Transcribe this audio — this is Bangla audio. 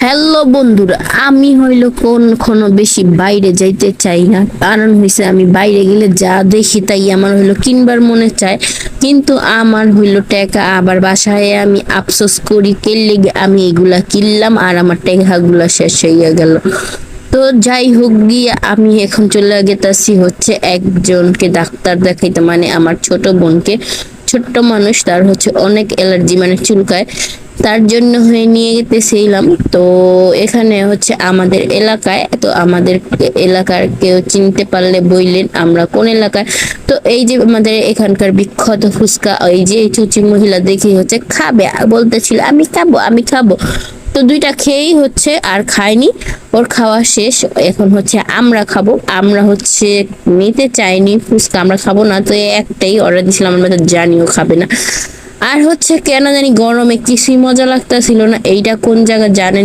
হ্যালো বন্ধুরা, আমি হইলো কখনো বেশি বাইরে যাইতে চাই না। কারণ হইছে আমি বাইরে গেলে যা দেখি তাই আমার হইলো কিনবার মনে চায়, কিন্তু আমার হইলো টাকা আবার বাসায় আমি আফসোস করি কে লেগে আমি এগুলা কিনলাম আর আমার টাকাগুলা শেষ হইয়া গেল। তো যাই হোক গিয়ে আমি এখন চলে গেতাছি হচ্ছে একজনকে ডাক্তার দেখাইতে, মানে আমার ছোট বোনকে। ছোট্ট মানুষ, তার হচ্ছে অনেক অ্যালার্জি, মানে চুলকায়, তার জন্য হয়ে নিয়ে গেতেছিলাম। তো এখানে হচ্ছে আমাদের এলাকায়, তো আমাদের এলাকার কেউ চিনতে পারলে বইলেন আমরা কোন এলাকায়। তো এই যে আমাদের এখানকার বিখ্যাত ফুচকা, এই যে এই চুচি মহিলা দেখি হচ্ছে খাবে বলতেছিল আমি খাবো আমি খাবো। তো দুইটা খেয়েই হচ্ছে আর খায়নি, ওর খাওয়া শেষ। এখন হচ্ছে আমরা খাবো, আমরা হচ্ছে নিতে চাইনি ফুচকা, আমরা খাবো না, তো একটাই অর্ডার দিছিলাম, আমরা তো জানিও খাবে না। আর হচ্ছে কেন জানি গরমে কিছুই মজা লাগতাছিল না। এইটা কোন জায়গা জানেন?